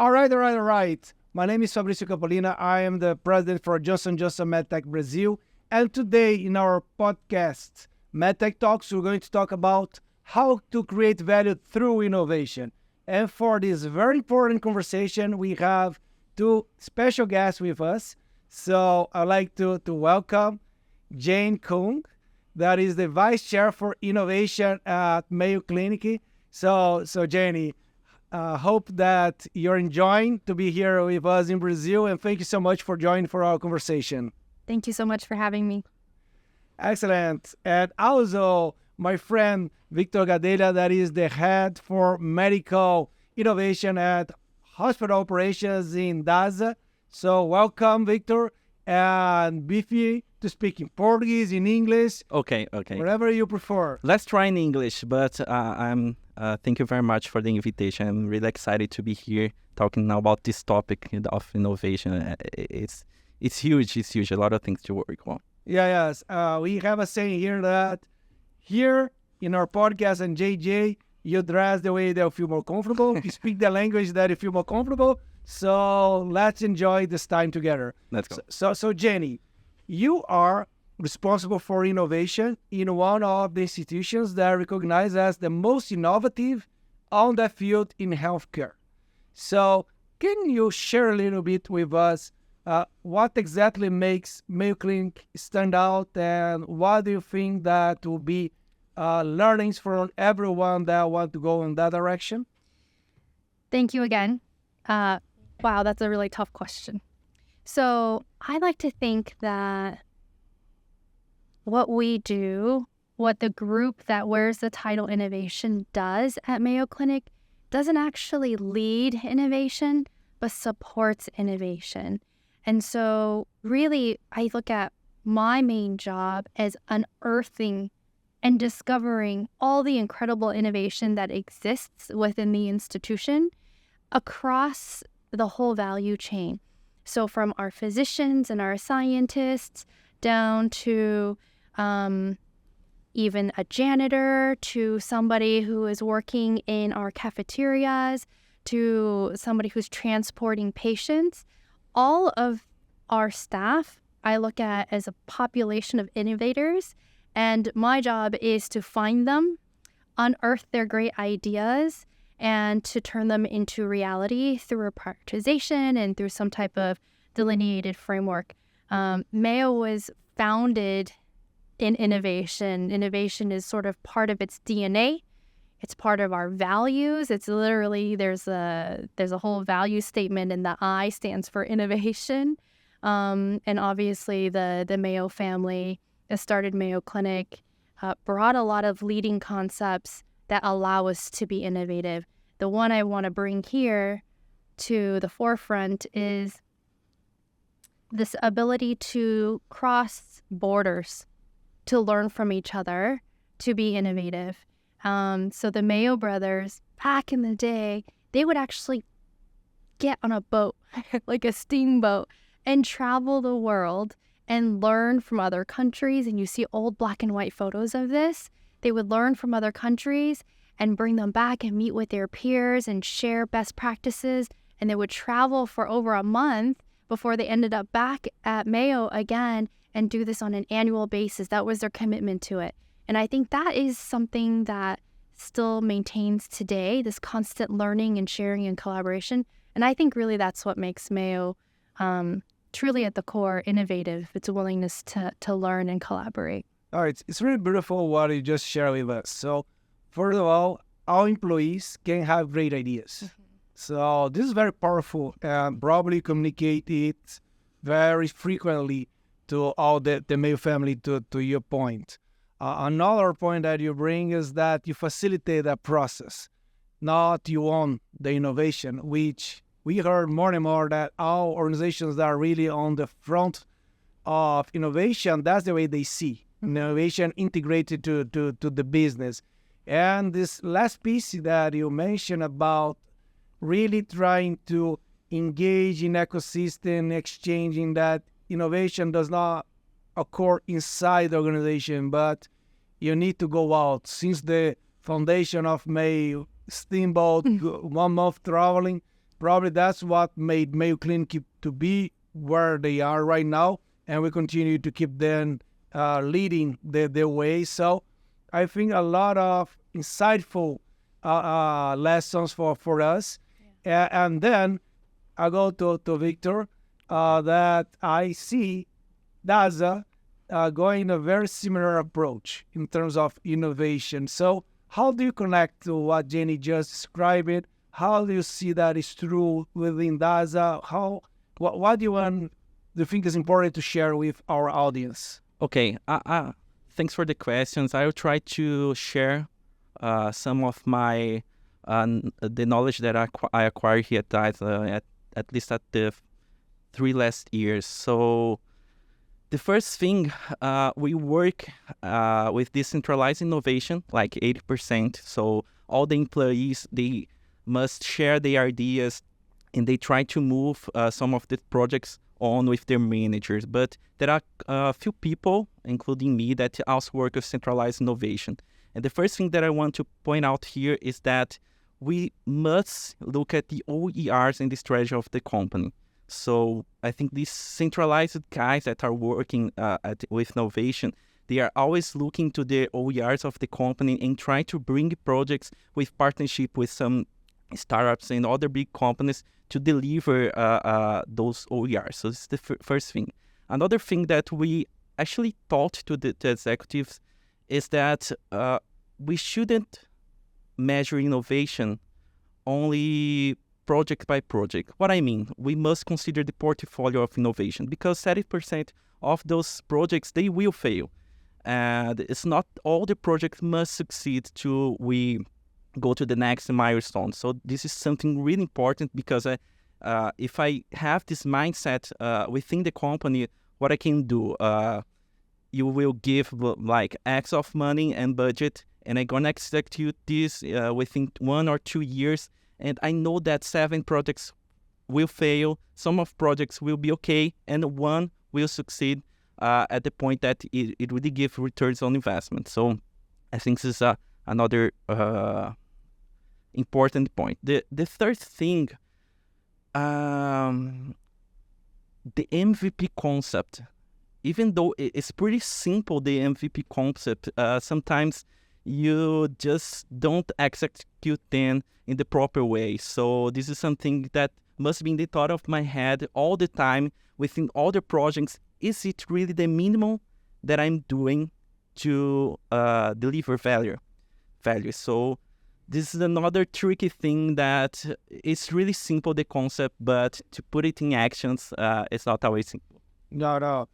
All right. My name is Fabricio Campolina. I am the president for Johnson & Johnson Medtech Brazil. And today in our podcast, Medtech Talks, we're going to talk about how to create value through innovation. And for this very important conversation, we have two special guests with us. So I'd like to welcome Jennie Kung, that is the Vice Chair for Innovation at Mayo Clinic. So Jennie, hope that you're enjoying to be here with us in Brazil, and thank you so much for joining for our conversation. Thank you so much for having me. Excellent. And also my friend Victor Gadelha, that is the head for medical innovation at hospital operations in Dasa. So welcome, Victor, and be free to speak in Portuguese, in English. Okay. Whatever you prefer. Let's try in English, but thank you very much for the invitation. I'm really excited to be here talking now about this topic of innovation. It's huge. A lot of things to work on. Yes. We have a saying here that here in our podcast and JJ, you dress the way that you feel more comfortable. You speak the language that you feel more comfortable. So let's enjoy this time together. Let's go. So Jennie, you are responsible for innovation in one of the institutions that are recognized as the most innovative on that field in healthcare. So can you share a little bit with us what exactly makes Mayo Clinic stand out, and what do you think that will be learnings from everyone that want to go in that direction? Thank you again. Wow, that's a really tough question. So I like to think that what we do, what the group that wears the title innovation does at Mayo Clinic, doesn't actually lead innovation, but supports innovation. And so really, I look at my main job as unearthing and discovering all the incredible innovation that exists within the institution across the whole value chain. So from our physicians and our scientists down to even a janitor, to somebody who is working in our cafeterias, to somebody who's transporting patients. All of our staff I look at as a population of innovators, and my job is to find them, unearth their great ideas, and to turn them into reality through a prioritization and through some type of delineated framework. Mayo was founded in innovation. Innovation is sort of part of its DNA. It's part of our values. It's literally, there's a whole value statement, and the I stands for innovation. And obviously the Mayo family that started Mayo Clinic brought a lot of leading concepts that allow us to be innovative. The one I want to bring here to the forefront is this ability to cross borders, to learn from each other, to be innovative. So the Mayo brothers, back in the day, they would actually get on a boat, like a steamboat, and travel the world and learn from other countries. And you see old black and white photos of this. They would learn from other countries and bring them back and meet with their peers and share best practices. And they would travel for over a month before they ended up back at Mayo again and do this on an annual basis. That was their commitment to it. And I think that is something that still maintains today, this constant learning and sharing and collaboration. And I think really that's what makes Mayo truly at the core innovative. It's a willingness to learn and collaborate. All right, it's really beautiful what you just shared with us. So first of all employees can have great ideas. Mm-hmm. So this is very powerful, and probably communicate it very frequently to all the Mayo family, to your point. Another point that you bring is that you facilitate that process, not you own the innovation, which we heard more and more that all organizations that are really on the front of innovation, that's the way they see innovation integrated to the business. And this last piece that you mentioned about really trying to engage in ecosystem, exchanging that innovation does not occur inside the organization, but you need to go out. Since the foundation of Mayo, steamboat, 1 month traveling probably that's what made Mayo Clinic to be where they are right now, and we continue to keep them leading the way. So I think a lot of insightful lessons for us. And then I go to Victor, that I see Dasa going a very similar approach in terms of innovation. So how do you connect to what Jennie just described? How do you see that is true within Dasa? What do you think is important to share with our audience? Okay, thanks for the questions. I will try to share some of my the knowledge that I acquired here at Dasa, at least at the 3 last years. So the first thing, we work with decentralized innovation, like 80%. So all the employees, they must share their ideas, and they try to move some of the projects on with their managers. But there are a few people, including me, that also work with centralized innovation. And the first thing that I want to point out here is that we must look at the OERs in the strategy of the company. So I think these centralized guys that are working with innovation, they are always looking to the OERs of the company and trying to bring projects with partnership with some startups and other big companies to deliver those OERs. So this is the first thing. Another thing that we actually taught to the executives is that we shouldn't measure innovation only project by project. What I mean, we must consider the portfolio of innovation, because 70% of those projects, they will fail. And it's not all the projects must succeed to we go to the next milestone. So this is something really important, because if I have this mindset within the company, what I can do, you will give like X of money and budget, and I'm going to execute this within 1 or 2 years. And I know that 7 projects will fail, some of projects will be okay, and 1 will succeed at the point that it really gives returns on investment. So I think this is another important point. The third thing, the MVP concept. Even though it's pretty simple, the MVP concept, sometimes you just don't execute them in the proper way. So this is something that must be in the thought of my head all the time within all the projects. Is it really the minimum that I'm doing to deliver value? So this is another tricky thing, that it's really simple, the concept, but to put it in actions, it's not always simple. No.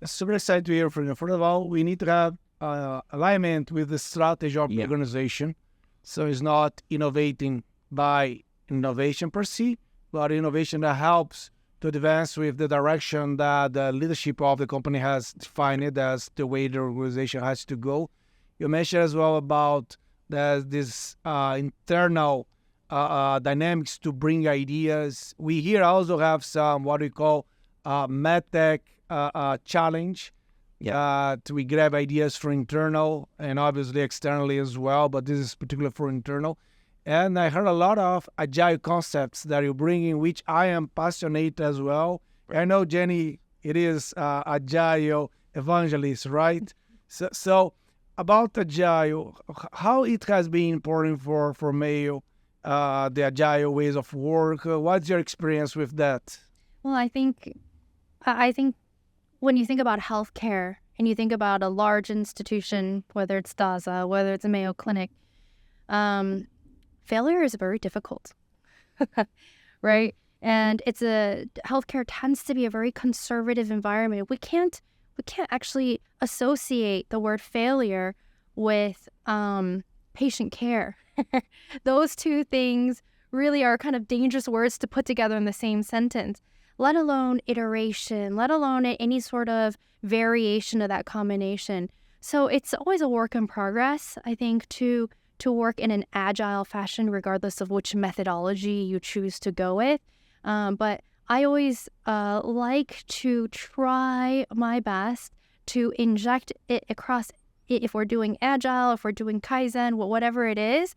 Super excited to hear from you. First of all, we need to have alignment with the strategy of the organization. So it's not innovating by innovation per se, but innovation that helps to advance with the direction that the leadership of the company has defined it as the way the organization has to go. You mentioned as well about this internal dynamics to bring ideas. We here also have some what we call Medtech challenge. We grab ideas for internal and obviously externally as well, but this is particular for internal. And I heard a lot of agile concepts that you're bringing, which I am passionate as well. Right. I know, Jennie, it is agile evangelist, right? So about agile, how it has been important for Mayo, the agile ways of work. What's your experience with that? Well, I think when you think about healthcare and you think about a large institution, whether it's Dasa, whether it's a Mayo Clinic, failure is very difficult, right? And healthcare tends to be a very conservative environment. We can't actually associate the word failure with patient care. Those two things really are kind of dangerous words to put together in the same sentence, let alone iteration, let alone any sort of variation of that combination. So it's always a work in progress, I think, to work in an agile fashion, regardless of which methodology you choose to go with. But I always like to try my best to inject it across, if we're doing agile, if we're doing Kaizen, whatever it is,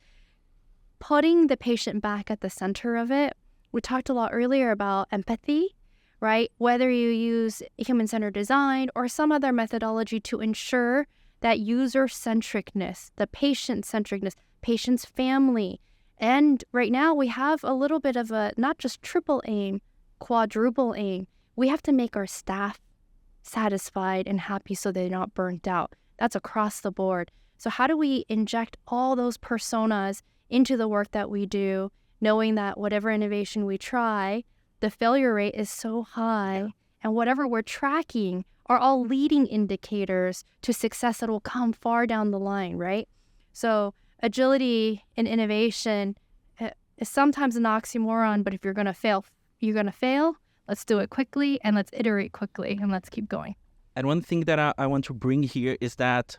putting the patient back at the center of it, We talked a lot earlier about empathy, right? Whether you use human-centered design or some other methodology to ensure that user-centricness, the patient-centricness, patient's family. And right now we have a little bit of a, not just triple aim, quadruple aim. We have to make our staff satisfied and happy so they're not burnt out. That's across the board. So how do we inject all those personas into the work that we do, knowing that whatever innovation we try, the failure rate is so high, and whatever we're tracking are all leading indicators to success that will come far down the line, right? So agility and innovation is sometimes an oxymoron, but if you're going to fail, you're going to fail. Let's do it quickly, and let's iterate quickly, and let's keep going. And one thing that I want to bring here is that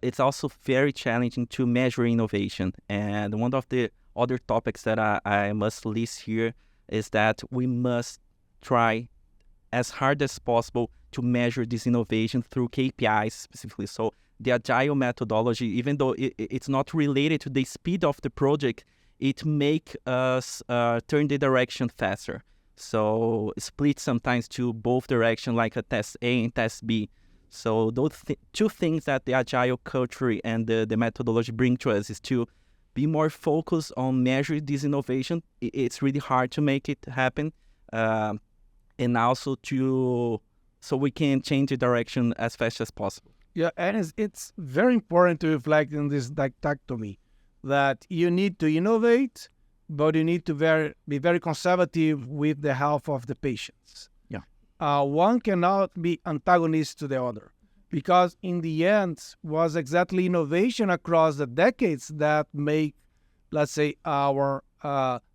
it's also very challenging to measure innovation. And one of the other topics that I must list here is that we must try as hard as possible to measure this innovation through KPIs specifically. So the agile methodology, even though it's not related to the speed of the project, it make us turn the direction faster. So split sometimes to both directions, like a test A and test B. So those two things that the agile culture and the methodology bring to us is to be more focused on measuring this innovation. It's really hard to make it happen. And also so we can change the direction as fast as possible. Yeah, and it's very important to reflect in this dichotomy that you need to innovate, but you need to be very conservative with the health of the patients. Yeah. One cannot be antagonist to the other, because in the end was exactly innovation across the decades that make, let's say, our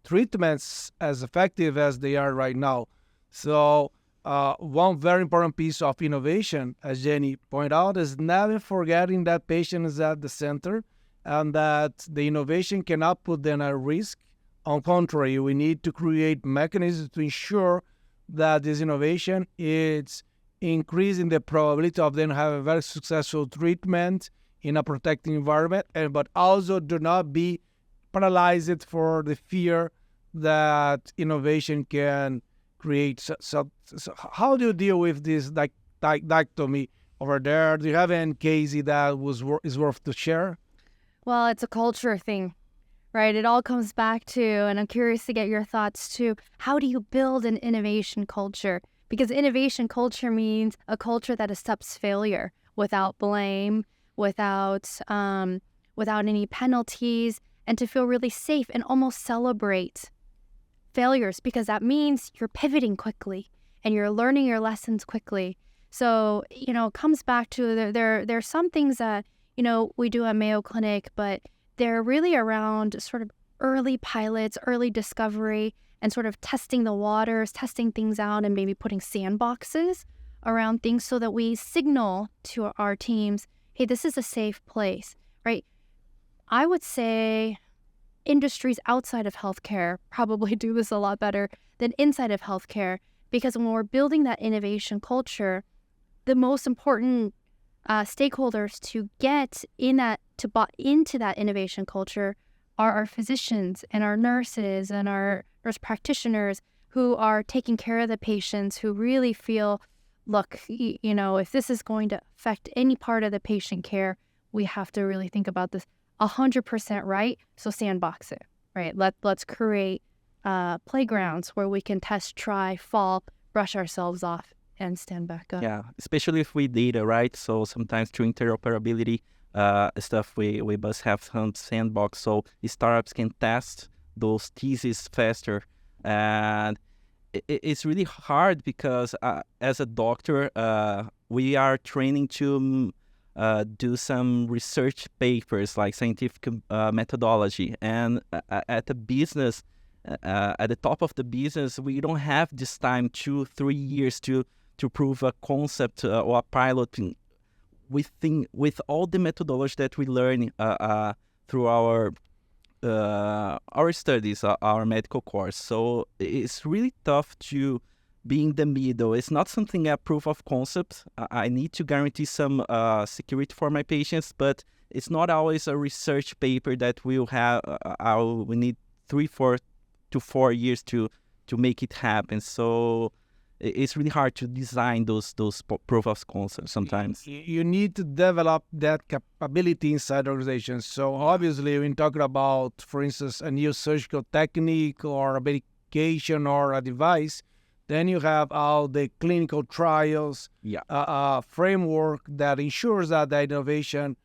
treatments as effective as they are right now. So one very important piece of innovation, as Jennie pointed out, is never forgetting that patient is at the center and that the innovation cannot put them at risk. On contrary, we need to create mechanisms to ensure that this innovation is increasing the probability of them having a very successful treatment in a protected environment, but also do not be paralyzed for the fear that innovation can create. So how do you deal with this dichotomy over there? Do you have any case that is worth to share? Well, it's a culture thing, right? It all comes back to, and I'm curious to get your thoughts too, how do you build an innovation culture? Because innovation culture means a culture that accepts failure without blame, without any penalties, and to feel really safe and almost celebrate failures, because that means you're pivoting quickly and you're learning your lessons quickly. So, it comes back to there are some things that, we do at Mayo Clinic, but they're really around sort of early pilots, early discovery, and sort of testing the waters, testing things out, and maybe putting sandboxes around things so that we signal to our teams, hey, this is a safe place, right? I would say industries outside of healthcare probably do this a lot better than inside of healthcare, because when we're building that innovation culture, the most important stakeholders to get to buy into that innovation culture are our physicians and our nurses and our nurse practitioners who are taking care of the patients, who really feel, look, if this is going to affect any part of the patient care, we have to really think about this 100% right. So sandbox it, right? Let's create playgrounds where we can test, try, fall, brush ourselves off, and stand back up. Yeah, especially if we data, right? So sometimes through interoperability stuff, we must have some sandbox so startups can test those theses faster. And it's really hard because as a doctor, we are training to do some research papers like scientific methodology. And at the business, at the top of the business, we don't have this time 2-3 years to prove a concept or a pilot with all the methodology that we learn through our studies, our medical course. So it's really tough to be in the middle. It's not something a proof of concept. I need to guarantee some security for my patients, but it's not always a research paper that we'll have. We need 3-4 to 4 years to to make it happen. So it's really hard to design those proof of concept sometimes. You need to develop that capability inside the organization. So obviously, when talking about, for instance, a new surgical technique or a medication or a device, then you have all the clinical trials, framework that ensures that the innovation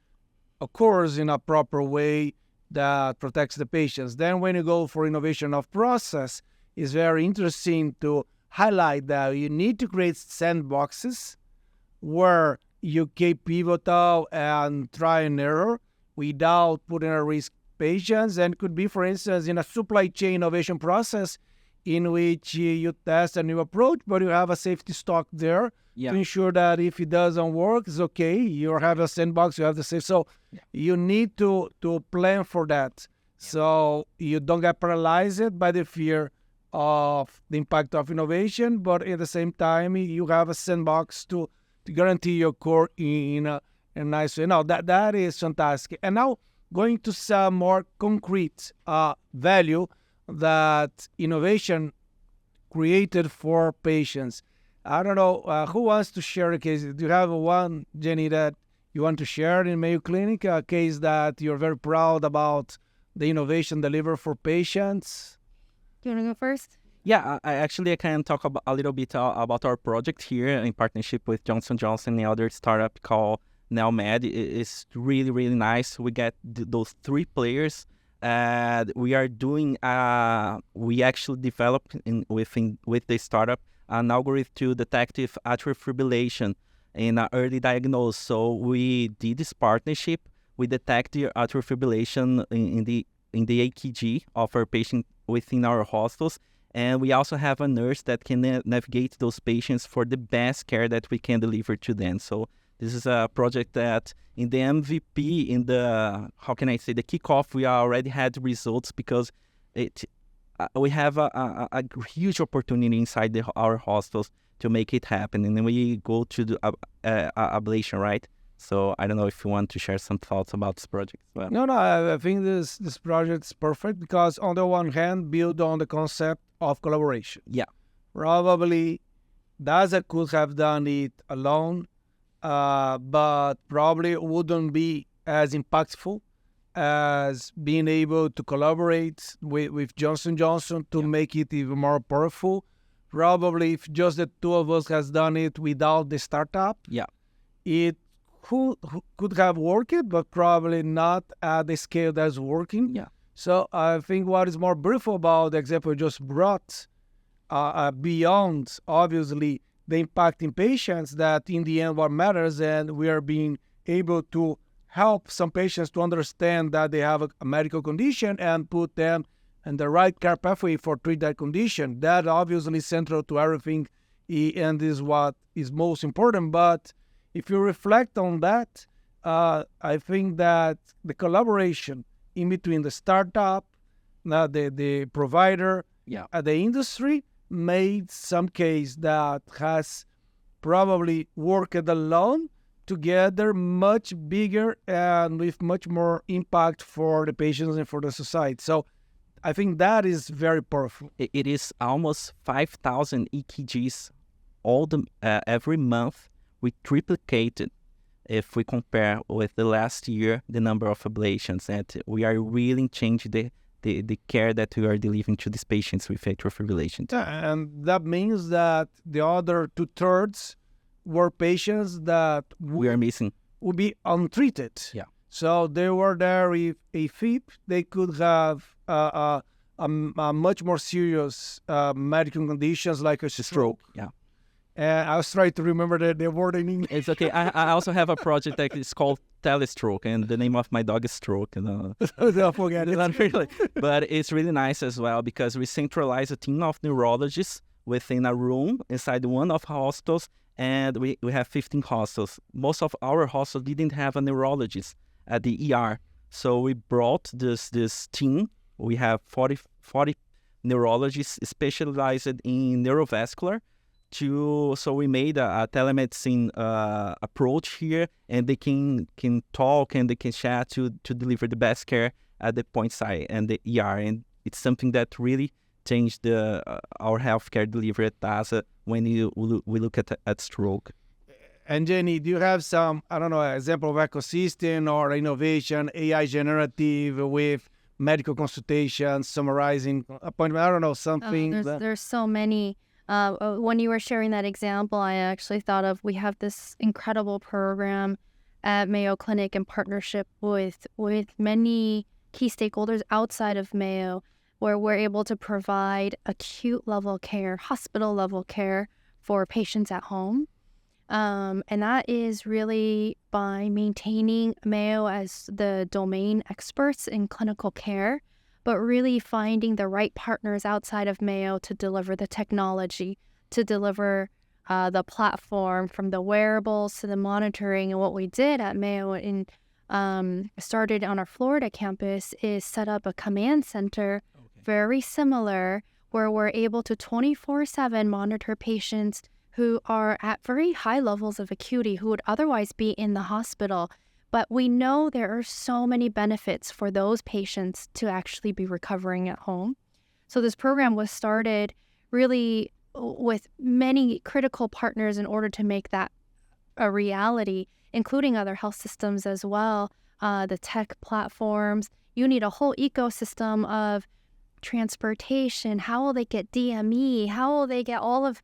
occurs in a proper way that protects the patients. Then when you go for innovation of process, it's very interesting to highlight that you need to create sandboxes where you keep pivotal and try and error without putting at risk patients. And could be, for instance, in a supply chain innovation process in which you test a new approach, but you have a safety stock there to ensure that if it doesn't work, it's okay. You have a sandbox, you have the safe. So you need to plan for that. So you don't get paralyzed by the fear of the impact of innovation, but at the same time, you have a sandbox to guarantee your core in a nice way. Now, that is fantastic. And now, going to some more concrete value that innovation created for patients. I don't know, who wants to share a case? Do you have one, Jennie, that you want to share in Mayo Clinic, a case that you're very proud about the innovation delivered for patients? Do you want to go first? Yeah, I can talk about a little bit about our project here in partnership with Johnson & Johnson and the other startup called Med. It's really, really nice. We get those three players. We are doing, we actually developed with the startup an algorithm to detect atrial fibrillation in early diagnosis. So we did this partnership. We detect the atrial fibrillation in the EKG of our patient within our hospitals, and we also have a nurse that can navigate those patients for the best care that we can deliver to them. So this is a project that in the MVP, in the, the kickoff, we already had results because we have a huge opportunity inside our hospitals to make it happen. And then we go to the ablation, right? So I don't know if you want to share some thoughts about this project as well. No, I think this project is perfect because on the one hand, build on the concept of collaboration. Yeah. Probably Dasa could have done it alone, but probably wouldn't be as impactful as being able to collaborate with Johnson & Johnson to make it even more powerful. Probably if just the two of us has done it without the startup, it could have worked, but probably not at the scale that's working. Yeah. So I think what is more beautiful about the example you just brought, beyond obviously the impact in patients, that in the end what matters, and we are being able to help some patients to understand that they have a medical condition and put them in the right care pathway for treat that condition. That obviously is central to everything, and is what is most important. But if you reflect on that, I think that the collaboration in between the startup, the provider, the industry, made some case that has probably worked alone together much bigger and with much more impact for the patients and for the society. So I think that is very powerful. It is almost 5,000 EKGs every month. We triplicated, if we compare with the last year, the number of ablations, and we are really changing the care that we are delivering to these patients with atrial fibrillation. Yeah, and that means that the other 2/3 were patients that we are missing, would be untreated. Yeah. So they were there with AFib. They could have a much more serious medical conditions like a stroke. Yeah. I was trying to remember the word in English. It's okay. I also have a project that is called Telestroke, and the name of my dog is Stroke. Don't forget it. Not really. But it's really nice as well because we centralize a team of neurologists within a room inside one of hospitals, and we have 15 hospitals. Most of our hospitals didn't have a neurologist at the ER. So we brought this team. We have 40 neurologists specialized in neurovascular. So we made a telemedicine approach here, and they can talk and they can chat to deliver the best care at the point site and the ER. And it's something that really change the our healthcare delivery at Dasa when we look at stroke. And Jennie, do you have some, I don't know, example of ecosystem or innovation, AI generative with medical consultations, summarizing appointment? I don't know, something. There's so many. When you were sharing that example, I actually thought of, we have this incredible program at Mayo Clinic in partnership with many key stakeholders outside of Mayo, where we're able to provide acute level care, hospital level care for patients at home. And that is really by maintaining Mayo as the domain experts in clinical care, but really finding the right partners outside of Mayo to deliver the technology, to deliver the platform, from the wearables to the monitoring. And what we did at Mayo and started on our Florida campus is set up a command center, very similar, where we're able to 24/7 monitor patients who are at very high levels of acuity, who would otherwise be in the hospital. But we know there are so many benefits for those patients to actually be recovering at home. So this program was started really with many critical partners in order to make that a reality, including other health systems as well, the tech platforms. You need a whole ecosystem of transportation. How will they get DME? How will they get all of,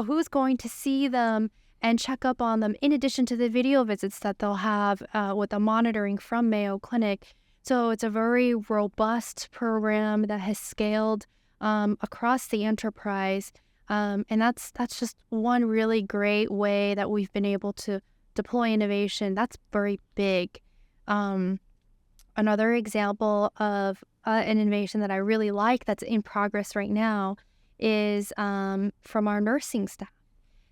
who's going to see them and check up on them, in addition to the video visits that they'll have with the monitoring from Mayo Clinic. So it's a very robust program that has scaled across the enterprise. And that's just one really great way that we've been able to deploy innovation. That's very big. Another example of an innovation that I really like that's in progress right now is from our nursing staff.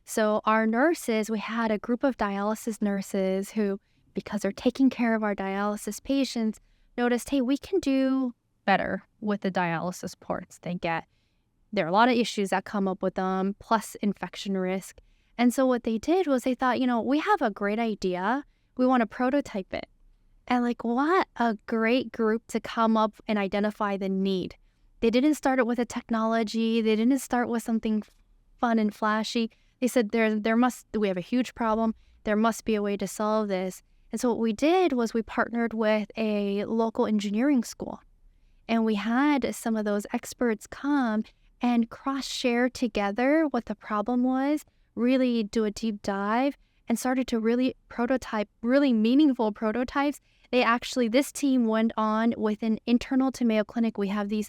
So our nurses, we had a group of dialysis nurses who, because they're taking care of our dialysis patients, noticed, hey, we can do better with the dialysis ports they get. There are a lot of issues that come up with them, plus infection risk. And so what they did was they thought, we have a great idea. We want to prototype it. And what a great group to come up and identify the need. They didn't start it with a technology. They didn't start with something fun and flashy. They said we have a huge problem. There must be a way to solve this. And so what we did was we partnered with a local engineering school. And we had some of those experts come and cross-share together what the problem was, really do a deep dive, and started to really prototype really meaningful prototypes. This team went on with an internal to Mayo Clinic. We have these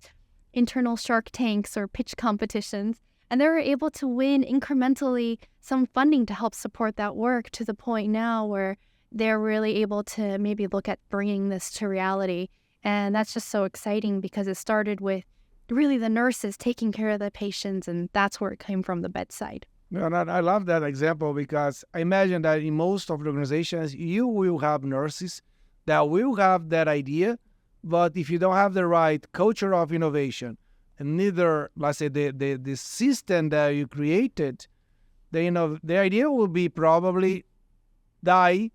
internal Shark Tanks or pitch competitions, and they were able to win incrementally some funding to help support that work, to the point now where they're really able to maybe look at bringing this to reality. And that's just so exciting because it started with really the nurses taking care of the patients, and that's where it came from, the bedside. And I love that example because I imagine that in most of the organizations, you will have nurses that will have that idea, but if you don't have the right culture of innovation, and neither, let's say, the system that you created, the idea will be probably die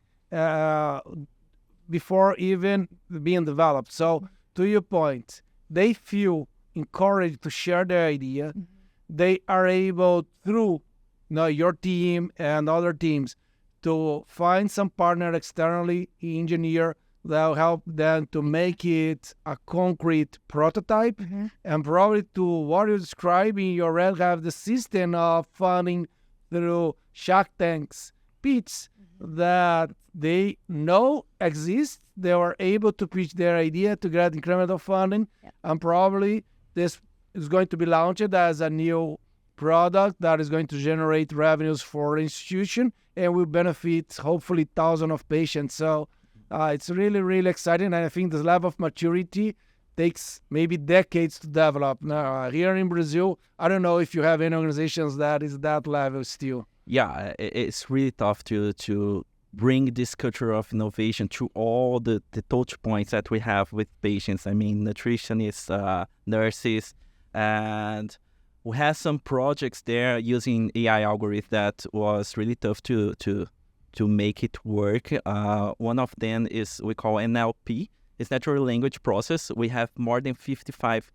before even being developed. So to your point, they feel encouraged to share their idea. Mm-hmm. They are able, through your team and other teams, to find some partner externally, engineer, that will help them to make it a concrete prototype. Mm-hmm. And probably to what you're describing, you already have the system of funding through Shark Tanks, pitch, mm-hmm. that they know exist. They are able to pitch their idea to get incremental funding. Yep. And probably this is going to be launched as a new product that is going to generate revenues for the institution and will benefit hopefully thousands of patients. So it's really, really exciting. And I think this level of maturity takes maybe decades to develop. Now, here in Brazil, I don't know if you have any organizations that is that level still. Yeah, it's really tough to bring this culture of innovation to all the touch points that we have with patients. I mean, nutritionists, nurses, and we have some projects there using AI algorithms that was really tough to make it work. One of them is we call NLP. It's natural language process. We have more than 55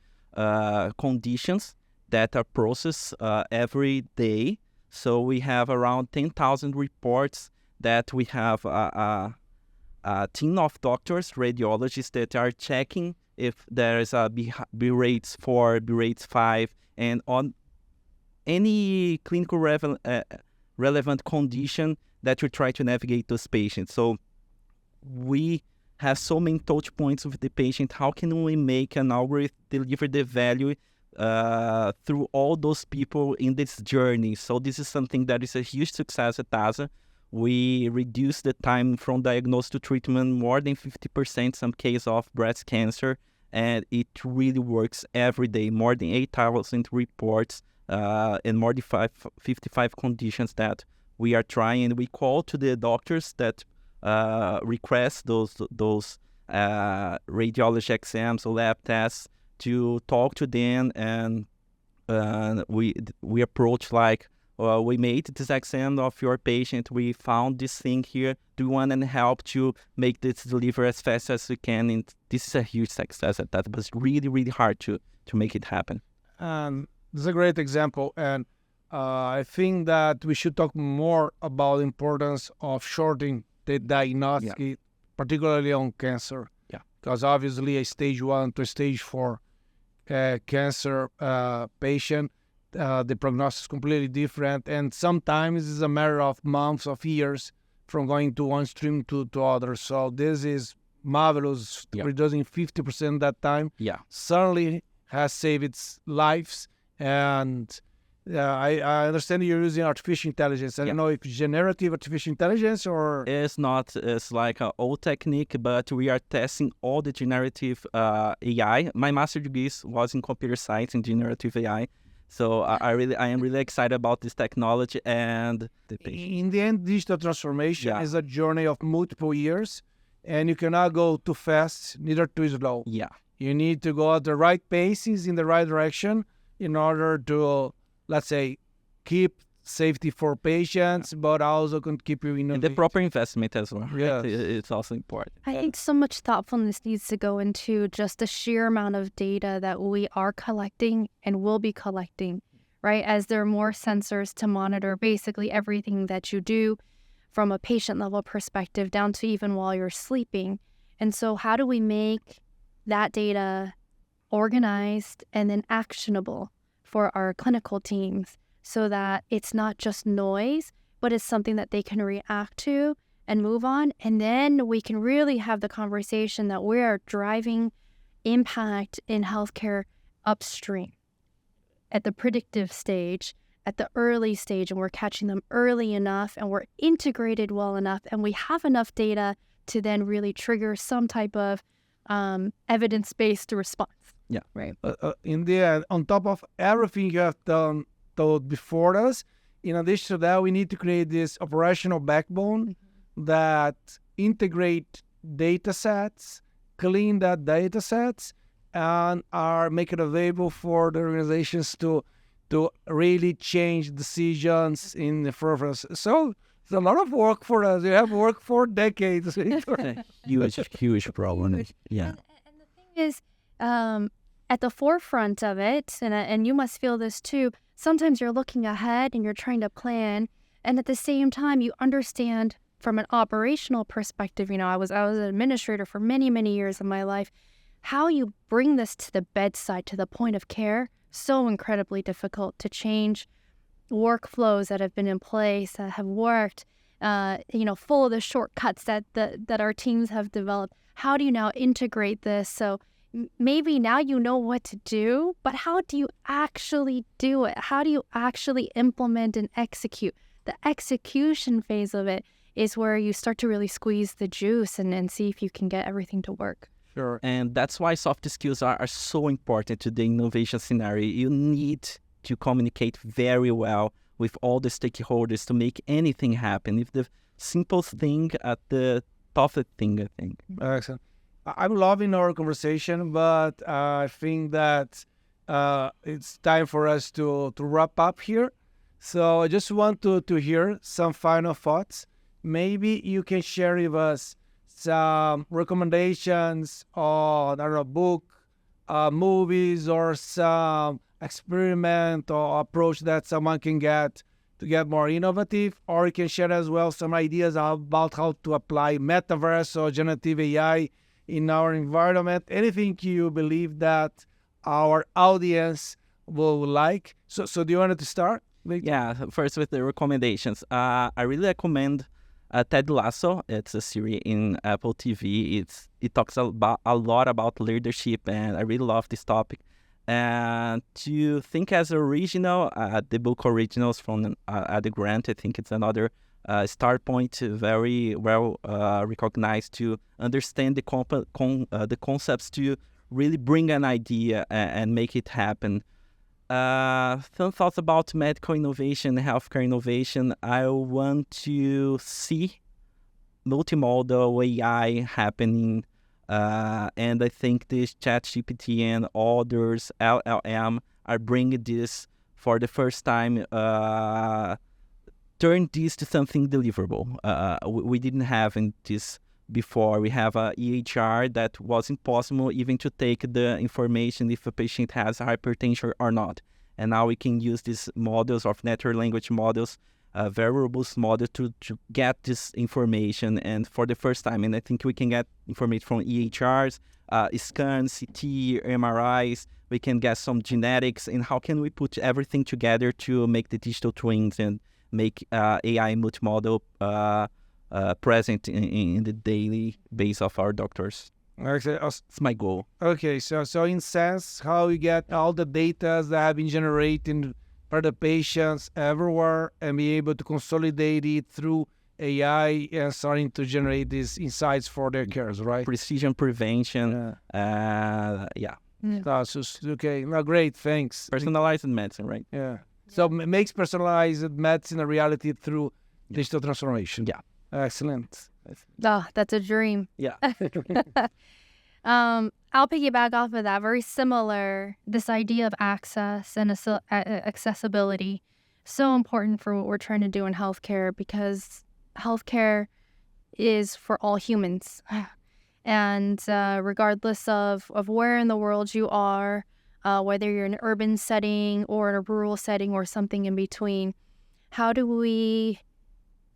conditions that are processed every day. So we have around 10,000 reports that we have a team of doctors, radiologists that are checking if there is a B rates 4, B rates 5, and on any clinical relevant condition that we try to navigate those patients. So we have so many touch points with the patient. How can we make an algorithm deliver the value through all those people in this journey? So this is something that is a huge success at Dasa. We reduce the time from diagnosis to treatment more than 50%, some case of breast cancer, and it really works every day. More than 8,000 reports and more than 55 conditions that we are trying. We call to the doctors that request those radiology exams or lab tests to talk to them, and we approach like, we made this exam of your patient, we found this thing here, do you want to help to make this deliver as fast as we can? And this is a huge success at that, but it's really, really hard to make it happen. This is a great example, and I think that we should talk more about the importance of shortening the diagnostic, particularly on cancer. Yeah. Because obviously a stage 1 to stage 4 cancer patient, the prognosis is completely different, and sometimes it's a matter of months, of years from going to one stream to others. So this is marvelous, reducing 50% that time. Yeah. Certainly has saved its lives, and I understand you're using artificial intelligence. I don't know if generative artificial intelligence or... It's not, it's like an old technique, but we are testing all the generative AI. My master degree was in computer science and generative AI. So I am really excited about this technology and the patient. In the end, digital transformation is a journey of multiple years, and you cannot go too fast, neither too slow. Yeah. You need to go at the right paces in the right direction in order to, let's say, keep safety for patients, but also can keep you innovative. And the proper investment as well. Yes. It's also important. I think so much thoughtfulness needs to go into just the sheer amount of data that we are collecting and will be collecting, right? As there are more sensors to monitor basically everything that you do from a patient level perspective down to even while you're sleeping. And so how do we make that data organized and then actionable for our clinical teams so that it's not just noise, but it's something that they can react to and move on? And then we can really have the conversation that we're driving impact in healthcare upstream at the predictive stage, at the early stage, and we're catching them early enough and we're integrated well enough and we have enough data to then really trigger some type of evidence-based response. Yeah. Right. In the end, on top of everything you have done before us, in addition to that, we need to create this operational backbone that integrate data sets, clean that data sets, and make it available for the organizations to really change decisions in the preference. So it's a lot of work for us. You have worked for decades. huge problem. Yeah. And the thing is, at the forefront of it, and you must feel this too, sometimes you're looking ahead and you're trying to plan, and at the same time you understand from an operational perspective, I was an administrator for many, many years of my life, how you bring this to the bedside, to the point of care, so incredibly difficult to change workflows that have been in place, that have worked, full of the shortcuts that our teams have developed. How do you now integrate this? So maybe now you know what to do, but how do you actually do it? How do you actually implement and execute? The execution phase of it is where you start to really squeeze the juice and see if you can get everything to work. Sure. And that's why soft skills are so important to the innovation scenario. You need to communicate very well with all the stakeholders to make anything happen. If the simplest thing at the toughest thing, I think. Excellent. I'm loving our conversation, but I think that it's time for us to wrap up here. So I just want to hear some final thoughts. Maybe you can share with us some recommendations on, book, movies, or some experiment or approach that someone can get to get more innovative, or you can share as well some ideas about how to apply metaverse or generative AI in our environment. Anything you believe that our audience will like. So do you want to start? Yeah, first with the recommendations. I really recommend Ted Lasso. It's a series in Apple TV. It talks a lot about leadership, and I really love this topic. And to think as original, the book Originals from Adi Grant, I think it's another start point, very well recognized to understand the concepts to really bring an idea and make it happen. Some thoughts about medical innovation, healthcare innovation. I want to see multimodal AI happening, and I think this ChatGPT and others, LLM, are bringing this for the first time, turn this to something deliverable. We didn't have in this before. We have a EHR that was impossible even to take the information if a patient has hypertension or not. And now we can use these models of natural language models, very robust model to get this information. And for the first time, and I think we can get information from EHRs, scans, CT, MRIs, we can get some genetics, and how can we put everything together to make the digital twins and make AI multimodal present in the daily base of our doctors. It's my goal. Okay, so in sense, how you get all the data that have been generated for the patients everywhere and be able to consolidate it through AI and starting to generate these insights for their cares, right? Precision prevention. Yeah. That's just, okay, no, great, thanks. Personalized medicine, right? Yeah. So it makes personalized medicine a reality through digital transformation. Yeah. Excellent. Oh, that's a dream. Yeah. I'll piggyback off of that. Very similar, this idea of access and accessibility. So important for what we're trying to do in healthcare, because healthcare is for all humans. And regardless of where in the world you are, whether you're in an urban setting or in a rural setting or something in between, how do we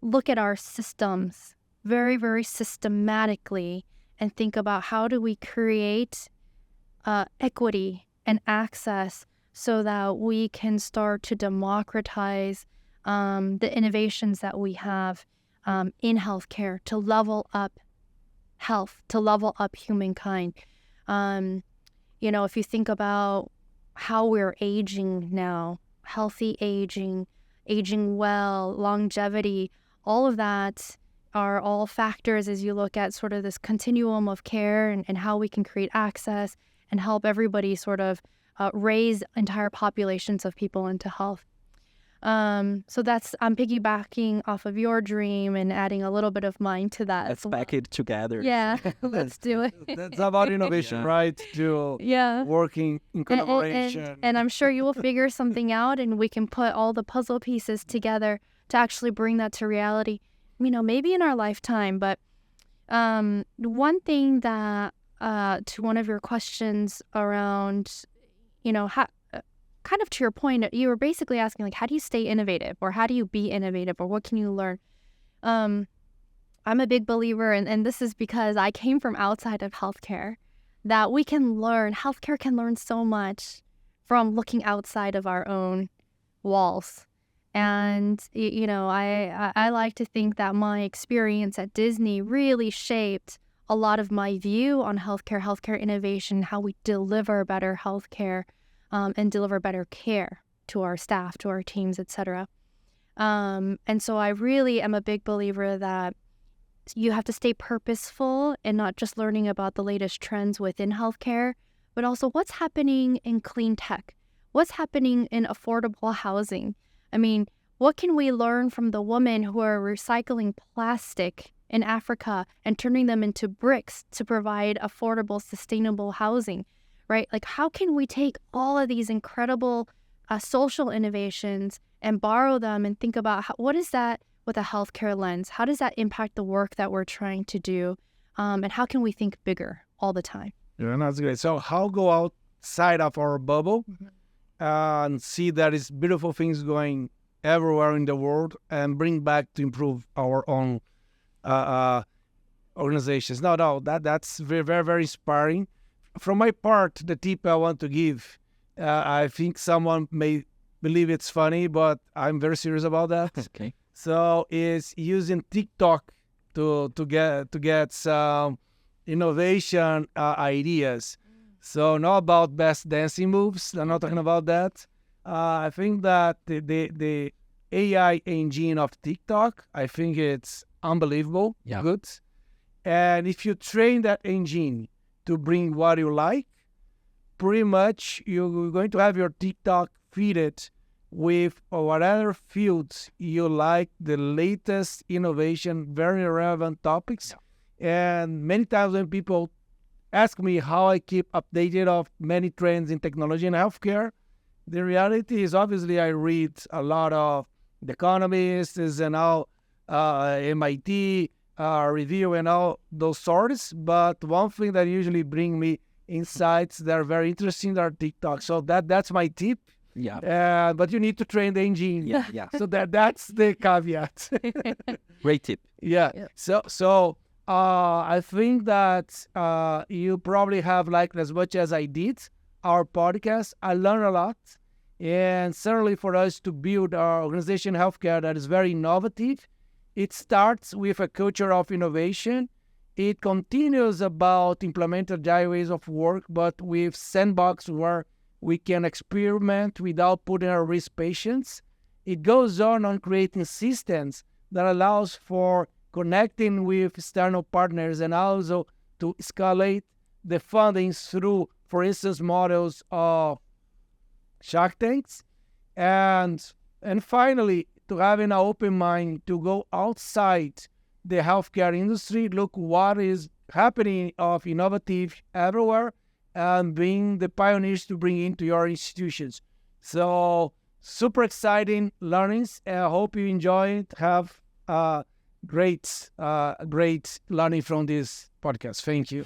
look at our systems very, very systematically and think about how do we create equity and access so that we can start to democratize the innovations that we have in healthcare to level up health, to level up humankind. If you think about how we're aging now, healthy aging well, longevity, all of that are all factors as you look at sort of this continuum of care and how we can create access and help everybody sort of raise entire populations of people into health. So I'm piggybacking off of your dream and adding a little bit of mine to that. Let's pack it together. Yeah, let's do it. That's about innovation, right? To working in collaboration. And I'm sure you will figure something out and we can put all the puzzle pieces together to actually bring that to reality, maybe in our lifetime. But one thing that, to one of your questions around, how, kind of to your point, you were basically asking, like, how do you stay innovative, or how do you be innovative, or what can you learn? I'm a big believer, and this is because I came from outside of healthcare, that healthcare can learn so much from looking outside of our own walls. And, I like to think that my experience at Disney really shaped a lot of my view on healthcare innovation, how we deliver better healthcare and deliver better care to our staff, to our teams, etc. And so I really am a big believer that you have to stay purposeful and not just learning about the latest trends within healthcare, but also what's happening in clean tech, what's happening in affordable housing. I mean, what can we learn from the women who are recycling plastic in Africa and turning them into bricks to provide affordable, sustainable housing, right? Like, how can we take all of these incredible social innovations and borrow them and think about what is that with a healthcare lens? How does that impact the work that we're trying to do? And how can we think bigger all the time? Yeah, that's great. So how go outside of our bubble and see there is beautiful things going everywhere in the world and bring back to improve our own organizations. That's very, very, very inspiring. From my part, the tip I want to give, I think someone may believe it's funny, but I'm very serious about that. Okay. So is using TikTok to get some innovation ideas. So not about best dancing moves. I'm not talking about that. I think that the AI engine of TikTok, I think it's unbelievable. Yeah. Good. And if you train that engine to bring what you like, pretty much you're going to have your TikTok feeded with whatever fields you like, the latest innovation, very relevant topics. Yeah. And many times when people ask me how I keep updated of many trends in technology and healthcare, the reality is obviously I read a lot of The Economist and all MIT review and all those sorts. But one thing that usually bring me insights that are very interesting are TikTok. So that's my tip. Yeah. But you need to train the engine. Yeah. So that's the caveat. Great tip. Yeah. So I think that you probably have liked as much as I did our podcast. I learned a lot. And certainly for us to build our organization healthcare that is very innovative, it starts with a culture of innovation. It continues about implementing agile ways of work, but with sandbox where we can experiment without putting at risk patients. It goes on creating systems that allows for connecting with external partners and also to escalate the funding through, for instance, models of Shark Tanks. And finally, to having an open mind to go outside the healthcare industry, look what is happening of innovative everywhere, and being the pioneers to bring into your institutions. So super exciting learnings. I hope you enjoy it. Have great learning from this podcast. Thank you.